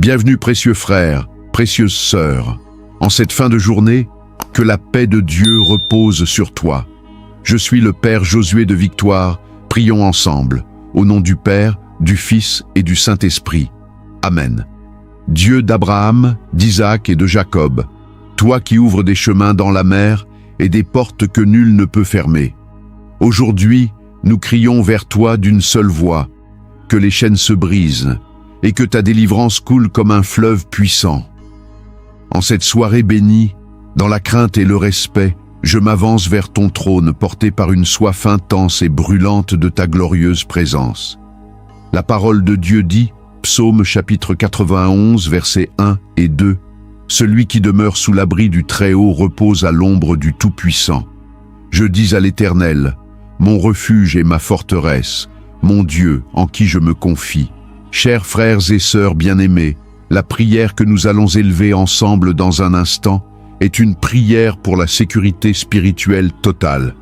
Bienvenue précieux frères, précieuses sœurs. En cette fin de journée, que la paix de Dieu repose sur toi. Je suis le Père Josué de Victoire, prions ensemble, au nom du Père, du Fils et du Saint-Esprit. Amen. Dieu d'Abraham, d'Isaac et de Jacob, toi qui ouvres des chemins dans la mer et des portes que nul ne peut fermer. Aujourd'hui, nous crions vers toi d'une seule voix, que les chaînes se brisent et que ta délivrance coule comme un fleuve puissant. En cette soirée bénie, dans la crainte et le respect, je m'avance vers ton trône porté par une soif intense et brûlante de ta glorieuse présence. La parole de Dieu dit, Psaume chapitre 91, versets 1 et 2, « Celui qui demeure sous l'abri du Très-Haut repose à l'ombre du Tout-Puissant. Je dis à l'Éternel, mon refuge et ma forteresse, mon Dieu en qui je me confie. » Chers frères et sœurs bien-aimés, la prière que nous allons élever ensemble dans un instant est une prière pour la sécurité spirituelle totale.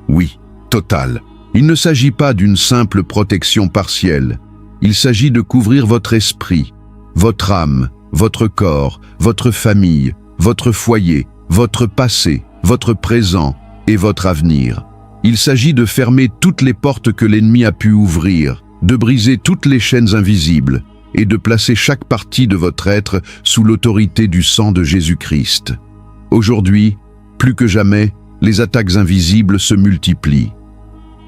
Oui, totale. Il ne s'agit pas d'une simple protection partielle. Il s'agit de couvrir votre esprit, votre âme, votre corps, votre famille, votre foyer, votre passé, votre présent et votre avenir. Il s'agit de fermer toutes les portes que l'ennemi a pu ouvrir, de briser toutes les chaînes invisibles et de placer chaque partie de votre être sous l'autorité du sang de Jésus-Christ. Aujourd'hui, plus que jamais, les attaques invisibles se multiplient.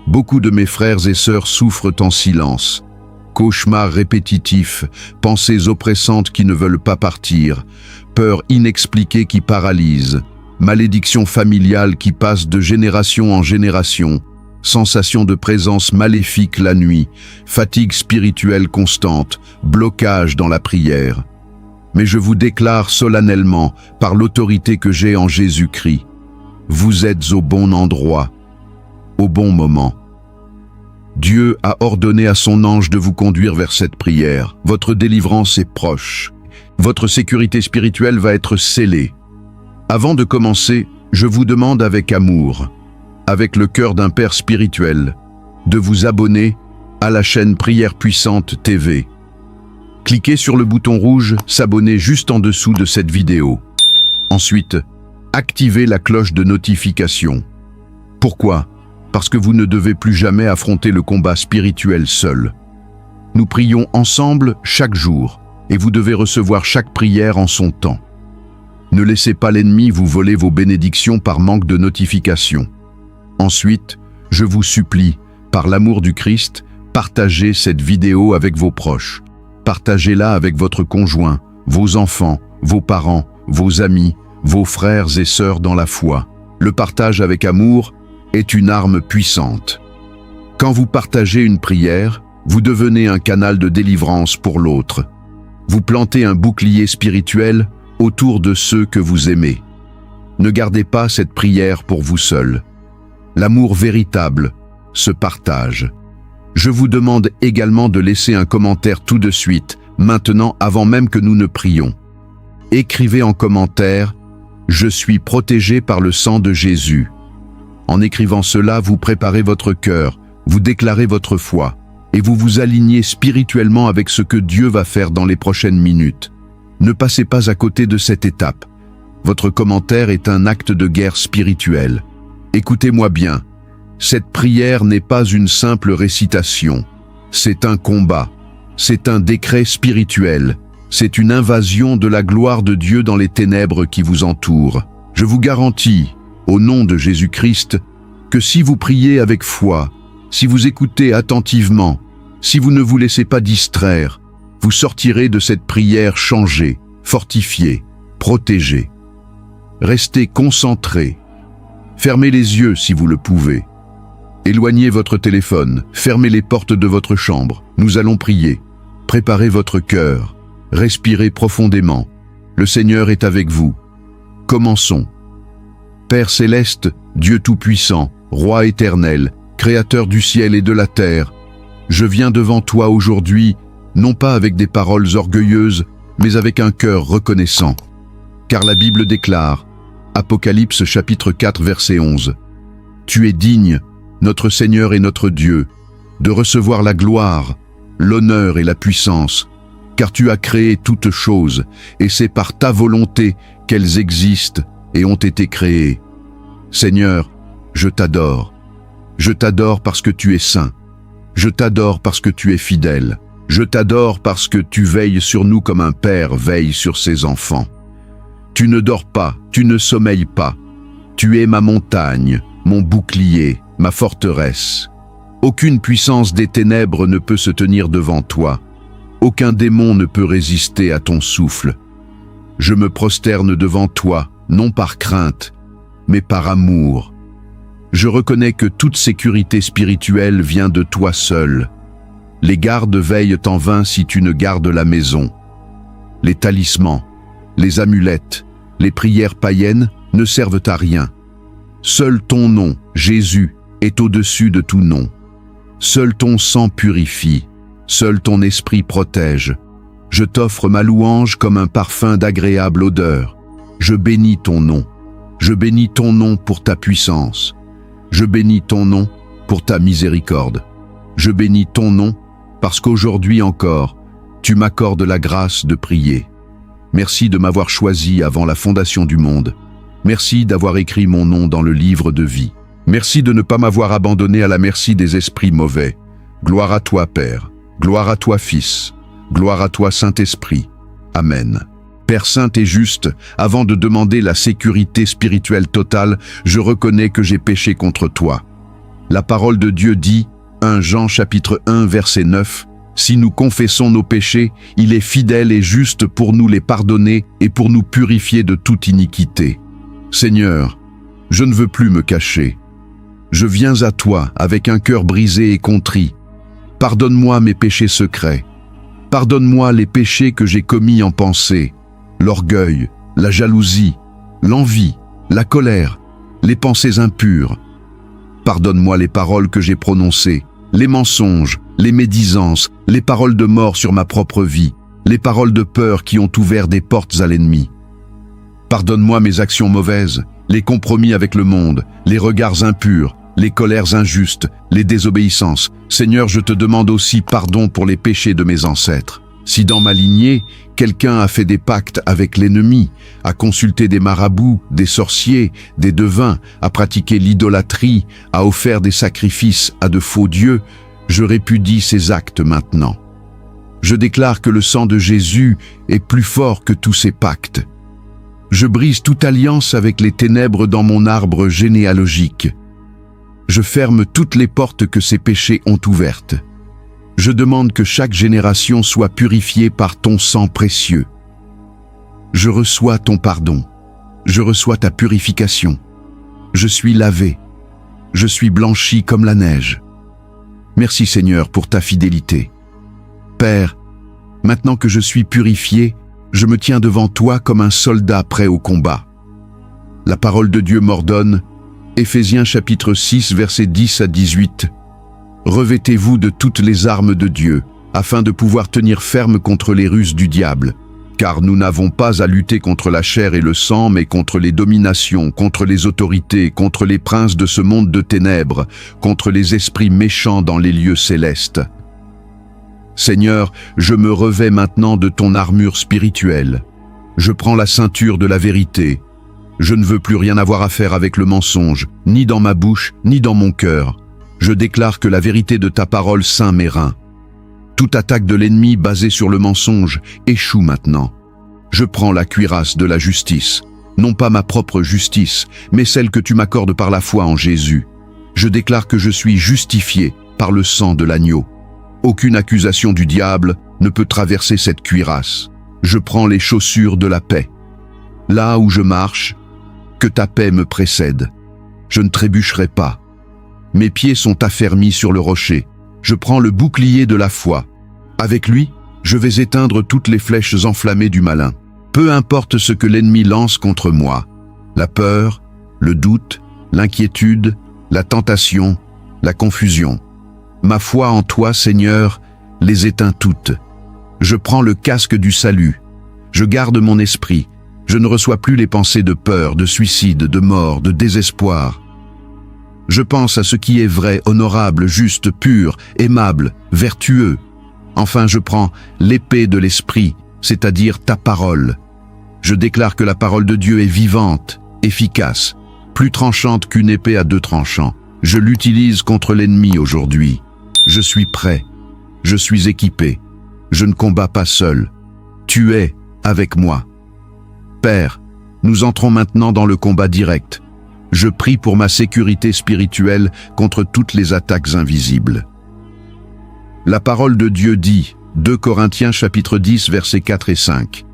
Beaucoup de mes frères et sœurs souffrent en silence. Cauchemars répétitifs, pensées oppressantes qui ne veulent pas partir, peurs inexpliquées qui paralysent, malédictions familiales qui passent de génération en génération, sensation de présence maléfique la nuit, fatigue spirituelle constante, blocage dans la prière. Mais je vous déclare solennellement, par l'autorité que j'ai en Jésus-Christ, vous êtes au bon endroit, au bon moment. Dieu a ordonné à son ange de vous conduire vers cette prière. Votre délivrance est proche. Votre sécurité spirituelle va être scellée. Avant de commencer, je vous demande avec amour, avec le cœur d'un père spirituel, de vous abonner à la chaîne Prière Puissante TV. Cliquez sur le bouton rouge « S'abonner » juste en dessous de cette vidéo. Ensuite, activez la cloche de notification. Pourquoi ? Parce que vous ne devez plus jamais affronter le combat spirituel seul. Nous prions ensemble chaque jour et vous devez recevoir chaque prière en son temps. Ne laissez pas l'ennemi vous voler vos bénédictions par manque de notification. Ensuite, je vous supplie, par l'amour du Christ, partagez cette vidéo avec vos proches. Partagez-la avec votre conjoint, vos enfants, vos parents, vos amis, vos frères et sœurs dans la foi. Le partage avec amour est une arme puissante. Quand vous partagez une prière, vous devenez un canal de délivrance pour l'autre. Vous plantez un bouclier spirituel autour de ceux que vous aimez. Ne gardez pas cette prière pour vous seul. L'amour véritable se partage. Je vous demande également de laisser un commentaire tout de suite, maintenant avant même que nous ne prions. Écrivez en commentaire « Je suis protégé par le sang de Jésus ». En écrivant cela, vous préparez votre cœur, vous déclarez votre foi et vous vous alignez spirituellement avec ce que Dieu va faire dans les prochaines minutes. Ne passez pas à côté de cette étape. Votre commentaire est un acte de guerre spirituelle. Écoutez-moi bien, cette prière n'est pas une simple récitation. C'est un combat, c'est un décret spirituel, c'est une invasion de la gloire de Dieu dans les ténèbres qui vous entourent. Je vous garantis, au nom de Jésus-Christ, que si vous priez avec foi, si vous écoutez attentivement, si vous ne vous laissez pas distraire, vous sortirez de cette prière changé, fortifié, protégé. Restez concentré. Fermez les yeux si vous le pouvez. Éloignez votre téléphone, fermez les portes de votre chambre. Nous allons prier. Préparez votre cœur. Respirez profondément. Le Seigneur est avec vous. Commençons. Père céleste, Dieu tout-puissant, Roi éternel, Créateur du ciel et de la terre, je viens devant toi aujourd'hui, non pas avec des paroles orgueilleuses, mais avec un cœur reconnaissant. Car la Bible déclare, Apocalypse chapitre 4 verset 11, « Tu es digne, notre Seigneur et notre Dieu, de recevoir la gloire, l'honneur et la puissance, car tu as créé toutes choses, et c'est par ta volonté qu'elles existent et ont été créées. Seigneur, je t'adore. Je t'adore parce que tu es saint. Je t'adore parce que tu es fidèle. Je t'adore parce que tu veilles sur nous comme un père veille sur ses enfants. Tu ne dors pas, tu ne sommeilles pas. Tu es ma montagne, mon bouclier, ma forteresse. Aucune puissance des ténèbres ne peut se tenir devant toi. Aucun démon ne peut résister à ton souffle. Je me prosterne devant toi, non par crainte, mais par amour. Je reconnais que toute sécurité spirituelle vient de toi seul. Les gardes veillent en vain si tu ne gardes la maison. Les talismans, les amulettes, les prières païennes ne servent à rien. Seul ton nom, Jésus, est au-dessus de tout nom. Seul ton sang purifie, seul ton esprit protège. Je t'offre ma louange comme un parfum d'agréable odeur. Je bénis ton nom. Je bénis ton nom pour ta puissance. Je bénis ton nom pour ta miséricorde. Je bénis ton nom parce qu'aujourd'hui encore, tu m'accordes la grâce de prier. Merci de m'avoir choisi avant la fondation du monde. Merci d'avoir écrit mon nom dans le livre de vie. Merci de ne pas m'avoir abandonné à la merci des esprits mauvais. Gloire à toi, Père. Gloire à toi, Fils. Gloire à toi, Saint-Esprit. Amen. Père saint et juste, avant de demander la sécurité spirituelle totale, je reconnais que j'ai péché contre toi. La parole de Dieu dit, 1 Jean chapitre 1 verset 9, « Si nous confessons nos péchés, il est fidèle et juste pour nous les pardonner et pour nous purifier de toute iniquité. » Seigneur, je ne veux plus me cacher. Je viens à toi avec un cœur brisé et contrit. Pardonne-moi mes péchés secrets. Pardonne-moi les péchés que j'ai commis en pensée, l'orgueil, la jalousie, l'envie, la colère, les pensées impures. Pardonne-moi les paroles que j'ai prononcées, les mensonges, les médisances, les paroles de mort sur ma propre vie, les paroles de peur qui ont ouvert des portes à l'ennemi. Pardonne-moi mes actions mauvaises, les compromis avec le monde, les regards impurs, les colères injustes, les désobéissances. Seigneur, je te demande aussi pardon pour les péchés de mes ancêtres. Si dans ma lignée, quelqu'un a fait des pactes avec l'ennemi, a consulté des marabouts, des sorciers, des devins, a pratiqué l'idolâtrie, a offert des sacrifices à de faux dieux, je répudie ces actes maintenant. Je déclare que le sang de Jésus est plus fort que tous ces pactes. Je brise toute alliance avec les ténèbres dans mon arbre généalogique. Je ferme toutes les portes que ces péchés ont ouvertes. Je demande que chaque génération soit purifiée par ton sang précieux. Je reçois ton pardon. Je reçois ta purification. Je suis lavé. Je suis blanchi comme la neige. Merci Seigneur pour ta fidélité. Père, maintenant que je suis purifié, je me tiens devant toi comme un soldat prêt au combat. La parole de Dieu m'ordonne, Éphésiens chapitre 6 versets 10 à 18. Revêtez-vous de toutes les armes de Dieu, afin de pouvoir tenir ferme contre les ruses du diable. Car nous n'avons pas à lutter contre la chair et le sang, mais contre les dominations, contre les autorités, contre les princes de ce monde de ténèbres, contre les esprits méchants dans les lieux célestes. Seigneur, je me revêts maintenant de ton armure spirituelle. Je prends la ceinture de la vérité. Je ne veux plus rien avoir à faire avec le mensonge, ni dans ma bouche, ni dans mon cœur. Je déclare que la vérité de ta parole ceint mes reins. Toute attaque de l'ennemi basée sur le mensonge échoue maintenant. Je prends la cuirasse de la justice, non pas ma propre justice, mais celle que tu m'accordes par la foi en Jésus. Je déclare que je suis justifié par le sang de l'agneau. Aucune accusation du diable ne peut traverser cette cuirasse. Je prends les chaussures de la paix. Là où je marche, que ta paix me précède. Je ne trébucherai pas. Mes pieds sont affermis sur le rocher. Je prends le bouclier de la foi. Avec lui, je vais éteindre toutes les flèches enflammées du malin. Peu importe ce que l'ennemi lance contre moi. La peur, le doute, l'inquiétude, la tentation, la confusion. Ma foi en toi, Seigneur, les éteint toutes. Je prends le casque du salut. Je garde mon esprit. Je ne reçois plus les pensées de peur, de suicide, de mort, de désespoir. Je pense à ce qui est vrai, honorable, juste, pur, aimable, vertueux. Enfin, je prends l'épée de l'Esprit, c'est-à-dire ta parole. Je déclare que la parole de Dieu est vivante, efficace, plus tranchante qu'une épée à 2 tranchants. Je l'utilise contre l'ennemi aujourd'hui. Je suis prêt. Je suis équipé. Je ne combats pas seul. Tu es avec moi. Père, nous entrons maintenant dans le combat direct. Je prie pour ma sécurité spirituelle contre toutes les attaques invisibles. La parole de Dieu dit, 2 Corinthiens chapitre 10 versets 4 et 5.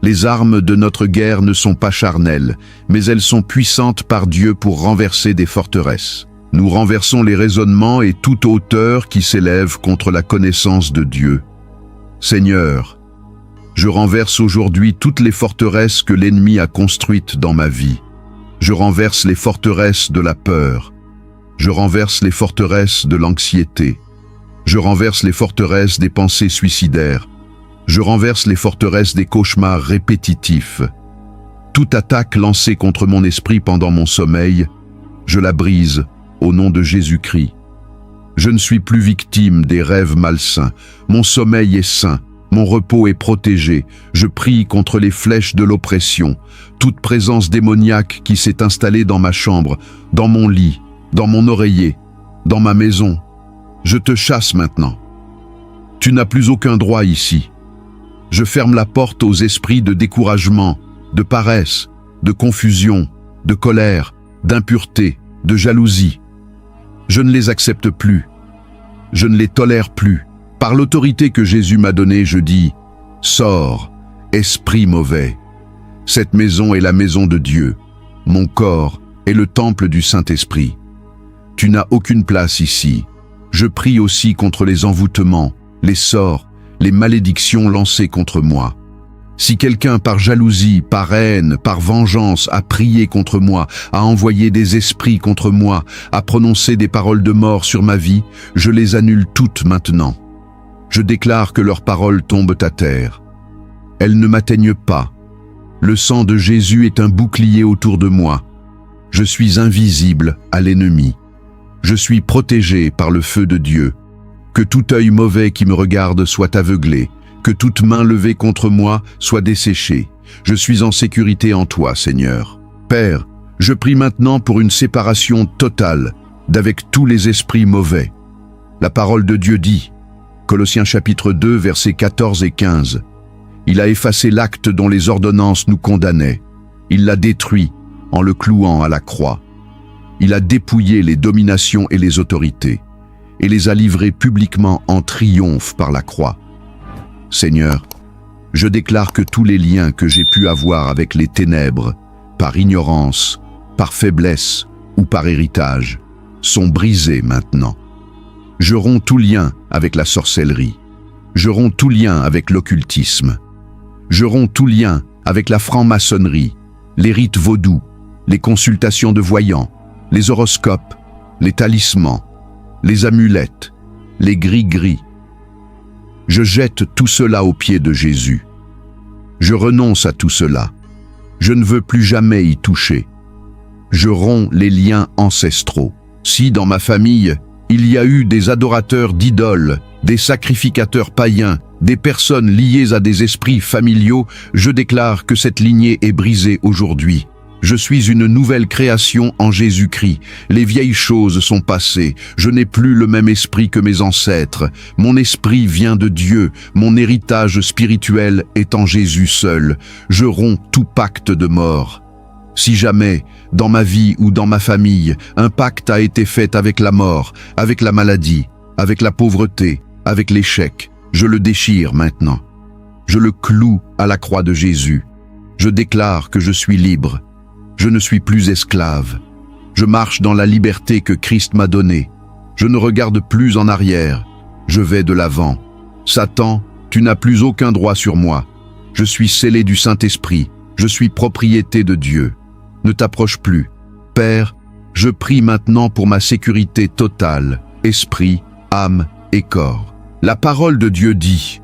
Les armes de notre guerre ne sont pas charnelles, mais elles sont puissantes par Dieu pour renverser des forteresses. Nous renversons les raisonnements et toute hauteur qui s'élève contre la connaissance de Dieu. Seigneur, je renverse aujourd'hui toutes les forteresses que l'ennemi a construites dans ma vie. Je renverse les forteresses de la peur. Je renverse les forteresses de l'anxiété. Je renverse les forteresses des pensées suicidaires. Je renverse les forteresses des cauchemars répétitifs. Toute attaque lancée contre mon esprit pendant mon sommeil, je la brise au nom de Jésus-Christ. Je ne suis plus victime des rêves malsains. Mon sommeil est sain. Mon repos est protégé. Je prie contre les flèches de l'oppression, toute présence démoniaque qui s'est installée dans ma chambre, dans mon lit, dans mon oreiller, dans ma maison. Je te chasse maintenant. Tu n'as plus aucun droit ici. Je ferme la porte aux esprits de découragement, de paresse, de confusion, de colère, d'impureté, de jalousie. Je ne les accepte plus. Je ne les tolère plus. Par l'autorité que Jésus m'a donnée, je dis « Sors, esprit mauvais ». Cette maison est la maison de Dieu. Mon corps est le temple du Saint-Esprit. Tu n'as aucune place ici. Je prie aussi contre les envoûtements, les sorts, les malédictions lancées contre moi. Si quelqu'un par jalousie, par haine, par vengeance a prié contre moi, a envoyé des esprits contre moi, a prononcé des paroles de mort sur ma vie, je les annule toutes maintenant. Je déclare que leurs paroles tombent à terre. Elles ne m'atteignent pas. Le sang de Jésus est un bouclier autour de moi. Je suis invisible à l'ennemi. Je suis protégé par le feu de Dieu. Que tout œil mauvais qui me regarde soit aveuglé. Que toute main levée contre moi soit desséchée. Je suis en sécurité en toi, Seigneur. Père, je prie maintenant pour une séparation totale d'avec tous les esprits mauvais. La parole de Dieu dit, Colossiens chapitre 2, versets 14 et 15. Il a effacé l'acte dont les ordonnances nous condamnaient. Il l'a détruit en le clouant à la croix. Il a dépouillé les dominations et les autorités et les a livrées publiquement en triomphe par la croix. Seigneur, je déclare que tous les liens que j'ai pu avoir avec les ténèbres, par ignorance, par faiblesse ou par héritage, sont brisés maintenant. Je romps tout lien avec la sorcellerie. Je romps tout lien avec l'occultisme. Je romps tout lien avec la franc-maçonnerie, les rites vaudous, les consultations de voyants, les horoscopes, les talismans, les amulettes, les gris-gris. Je jette tout cela aux pieds de Jésus. Je renonce à tout cela. Je ne veux plus jamais y toucher. Je romps les liens ancestraux. Si dans ma famille, il y a eu des adorateurs d'idoles, des sacrificateurs païens, des personnes liées à des esprits familiaux, je déclare que cette lignée est brisée aujourd'hui. Je suis une nouvelle création en Jésus-Christ. Les vieilles choses sont passées. Je n'ai plus le même esprit que mes ancêtres. Mon esprit vient de Dieu. Mon héritage spirituel est en Jésus seul. Je romps tout pacte de mort. Si jamais, dans ma vie ou dans ma famille, un pacte a été fait avec la mort, avec la maladie, avec la pauvreté, avec l'échec, je le déchire maintenant. Je le cloue à la croix de Jésus. Je déclare que je suis libre. Je ne suis plus esclave. Je marche dans la liberté que Christ m'a donnée. Je ne regarde plus en arrière. Je vais de l'avant. Satan, tu n'as plus aucun droit sur moi. Je suis scellé du Saint-Esprit. Je suis propriété de Dieu. Ne t'approche plus. Père, je prie maintenant pour ma sécurité totale, esprit, âme et corps. La parole de Dieu dit,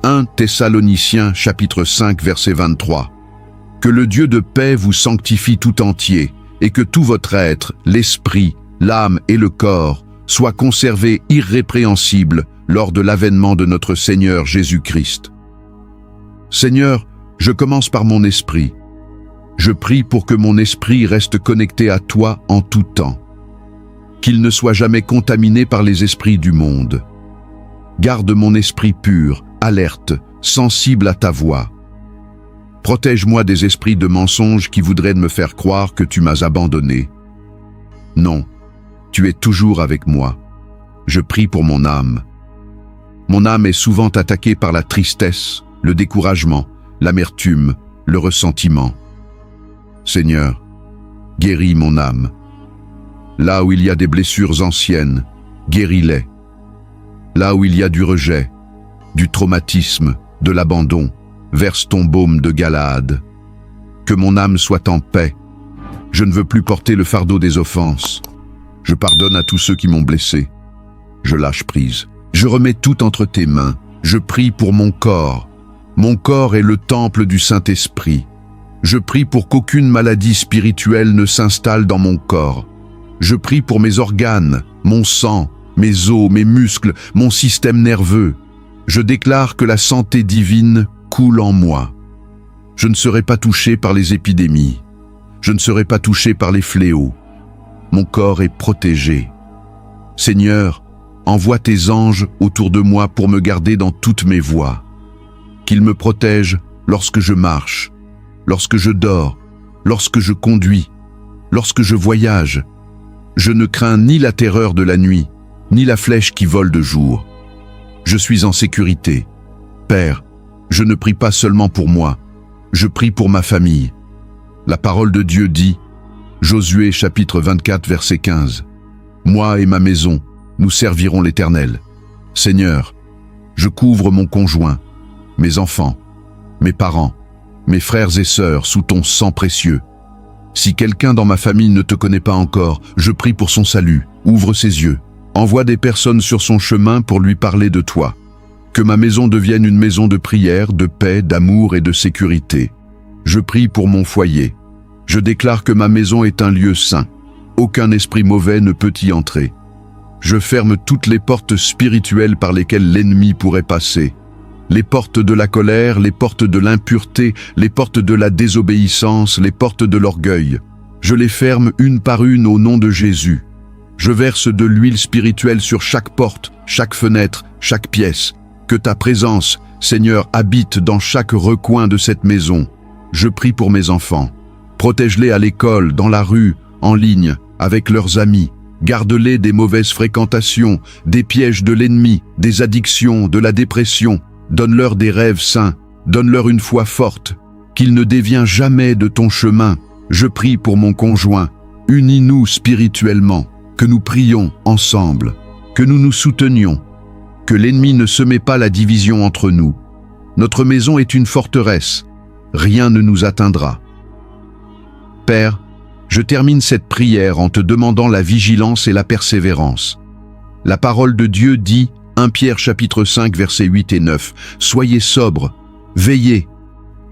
1 Thessaloniciens chapitre 5 verset 23, que le Dieu de paix vous sanctifie tout entier et que tout votre être, l'esprit, l'âme et le corps, soient conservés irrépréhensibles lors de l'avènement de notre Seigneur Jésus-Christ. Seigneur, je commence par mon esprit. Je prie pour que mon esprit reste connecté à toi en tout temps. Qu'il ne soit jamais contaminé par les esprits du monde. Garde mon esprit pur, alerte, sensible à ta voix. Protège-moi des esprits de mensonges qui voudraient me faire croire que tu m'as abandonné. Non, tu es toujours avec moi. Je prie pour mon âme. Mon âme est souvent attaquée par la tristesse, le découragement, l'amertume, le ressentiment. Seigneur, guéris mon âme. Là où il y a des blessures anciennes, guéris-les. Là où il y a du rejet, du traumatisme, de l'abandon, verse ton baume de Galaad. Que mon âme soit en paix. Je ne veux plus porter le fardeau des offenses. Je pardonne à tous ceux qui m'ont blessé. Je lâche prise. Je remets tout entre tes mains. Je prie pour mon corps. Mon corps est le temple du Saint-Esprit. Je prie pour qu'aucune maladie spirituelle ne s'installe dans mon corps. Je prie pour mes organes, mon sang, mes os, mes muscles, mon système nerveux. Je déclare que la santé divine coule en moi. Je ne serai pas touché par les épidémies. Je ne serai pas touché par les fléaux. Mon corps est protégé. Seigneur, envoie tes anges autour de moi pour me garder dans toutes mes voies. Qu'ils me protègent lorsque je marche, lorsque je dors, lorsque je conduis, lorsque je voyage. Je ne crains ni la terreur de la nuit, ni la flèche qui vole de jour. Je suis en sécurité. Père, je ne prie pas seulement pour moi, je prie pour ma famille. La parole de Dieu dit, Josué chapitre 24 verset 15, « Moi et ma maison, nous servirons l'Éternel. » Seigneur, je couvre mon conjoint, mes enfants, mes parents, mes frères et sœurs sous ton sang précieux. Si quelqu'un dans ma famille ne te connaît pas encore, je prie pour son salut, ouvre ses yeux, envoie des personnes sur son chemin pour lui parler de toi. Que ma maison devienne une maison de prière, de paix, d'amour et de sécurité. Je prie pour mon foyer. Je déclare que ma maison est un lieu saint. Aucun esprit mauvais ne peut y entrer. Je ferme toutes les portes spirituelles par lesquelles l'ennemi pourrait passer. Les portes de la colère, les portes de l'impureté, les portes de la désobéissance, les portes de l'orgueil. Je les ferme une par une au nom de Jésus. Je verse de l'huile spirituelle sur chaque porte, chaque fenêtre, chaque pièce. Que ta présence, Seigneur, habite dans chaque recoin de cette maison. Je prie pour mes enfants. Protège-les à l'école, dans la rue, en ligne, avec leurs amis. Garde-les des mauvaises fréquentations, des pièges de l'ennemi, des addictions, de la dépression. Donne-leur des rêves saints, donne-leur une foi forte, qu'ils ne déviennent jamais de ton chemin. Je prie pour mon conjoint. Unis-nous spirituellement, que nous prions ensemble, que nous nous soutenions, que l'ennemi ne se met pas la division entre nous. Notre maison est une forteresse, rien ne nous atteindra. Père, je termine cette prière en te demandant la vigilance et la persévérance. La parole de Dieu dit, 1 Pierre chapitre 5 versets 8 et 9, « Soyez sobres, veillez.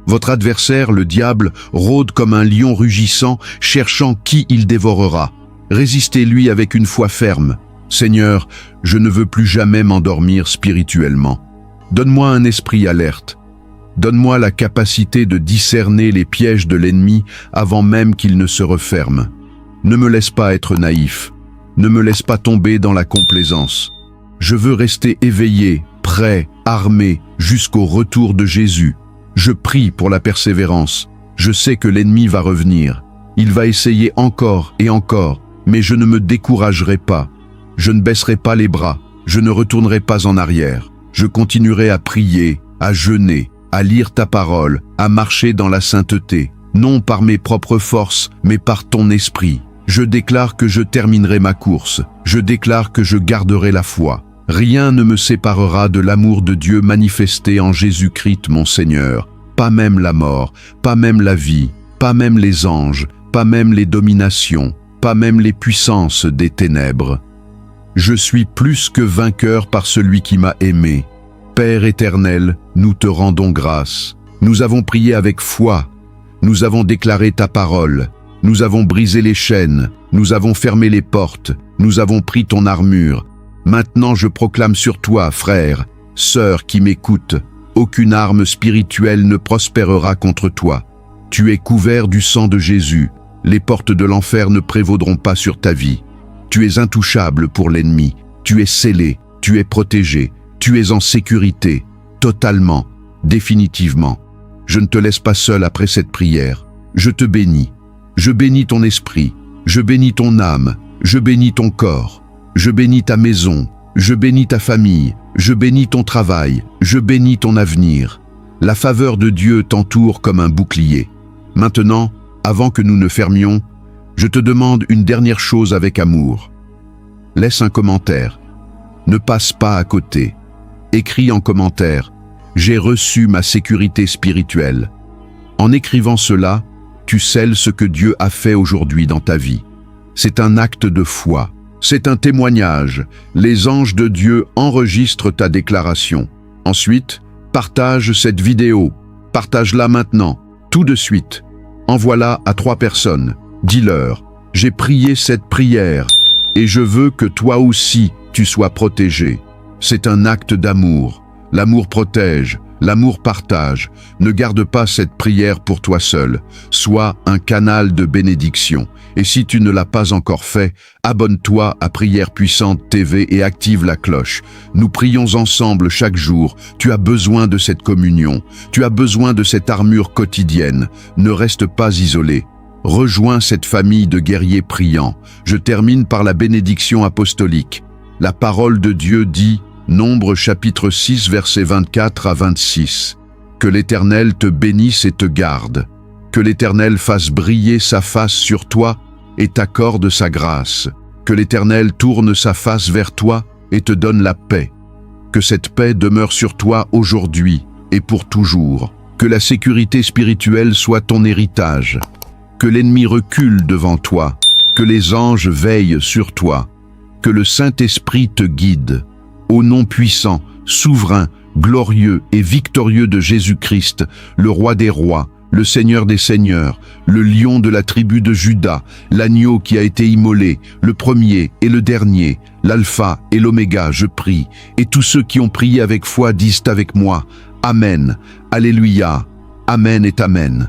Votre adversaire, le diable, rôde comme un lion rugissant, cherchant qui il dévorera. Résistez-lui avec une foi ferme. Seigneur, je ne veux plus jamais m'endormir spirituellement. Donne-moi un esprit alerte. Donne-moi la capacité de discerner les pièges de l'ennemi avant même qu'il ne se referme. Ne me laisse pas être naïf. Ne me laisse pas tomber dans la complaisance. Je veux rester éveillé, prêt, armé, jusqu'au retour de Jésus. Je prie pour la persévérance. Je sais que l'ennemi va revenir. Il va essayer encore et encore, mais je ne me découragerai pas. Je ne baisserai pas les bras. Je ne retournerai pas en arrière. Je continuerai à prier, à jeûner, à lire ta parole, à marcher dans la sainteté, non par mes propres forces, mais par ton esprit. Je déclare que je terminerai ma course. Je déclare que je garderai la foi. Rien ne me séparera de l'amour de Dieu manifesté en Jésus-Christ mon Seigneur. Pas même la mort, pas même la vie, pas même les anges, pas même les dominations, pas même les puissances des ténèbres. Je suis plus que vainqueur par celui qui m'a aimé. Père éternel, nous te rendons grâce. Nous avons prié avec foi. Nous avons déclaré ta parole. Nous avons brisé les chaînes. Nous avons fermé les portes. Nous avons pris ton armure. Maintenant je proclame sur toi, frère, sœur qui m'écoute, aucune arme spirituelle ne prospérera contre toi. Tu es couvert du sang de Jésus, les portes de l'enfer ne prévaudront pas sur ta vie. Tu es intouchable pour l'ennemi, tu es scellé, tu es protégé, tu es en sécurité, totalement, définitivement. Je ne te laisse pas seul après cette prière. Je te bénis. Je bénis ton esprit. Je bénis ton âme. Je bénis ton corps. Je bénis ta maison. Je bénis ta famille. Je bénis ton travail. Je bénis ton avenir. La faveur de Dieu t'entoure comme un bouclier. Maintenant, avant que nous ne fermions, je te demande une dernière chose avec amour. Laisse un commentaire. Ne passe pas à côté. Écris en commentaire. J'ai reçu ma sécurité spirituelle. En écrivant cela, tu scelles ce que Dieu a fait aujourd'hui dans ta vie. C'est un acte de foi. C'est un témoignage. Les anges de Dieu enregistrent ta déclaration. Ensuite, partage cette vidéo. Partage-la maintenant, tout de suite. Envoie-la à 3 personnes. Dis-leur, j'ai prié cette prière et je veux que toi aussi tu sois protégé. C'est un acte d'amour. L'amour protège, l'amour partage. Ne garde pas cette prière pour toi seul. Sois un canal de bénédiction. Et si tu ne l'as pas encore fait, abonne-toi à Prière Puissante TV et active la cloche. Nous prions ensemble chaque jour. Tu as besoin de cette communion. Tu as besoin de cette armure quotidienne. Ne reste pas isolé. Rejoins cette famille de guerriers priants. Je termine par la bénédiction apostolique. La parole de Dieu dit, Nombre chapitre 6 versets 24 à 26. Que l'Éternel te bénisse et te garde. Que l'Éternel fasse briller sa face sur toi et t'accorde sa grâce. Que l'Éternel tourne sa face vers toi et te donne la paix. Que cette paix demeure sur toi aujourd'hui et pour toujours. Que la sécurité spirituelle soit ton héritage. Que l'ennemi recule devant toi. Que les anges veillent sur toi. Que le Saint-Esprit te guide. Au nom puissant, souverain, glorieux et victorieux de Jésus-Christ, le Roi des rois, le Seigneur des seigneurs, le lion de la tribu de Juda, l'agneau qui a été immolé, le premier et le dernier, l'alpha et l'oméga, je prie. Et tous ceux qui ont prié avec foi disent avec moi, Amen, Alléluia, Amen et Amen.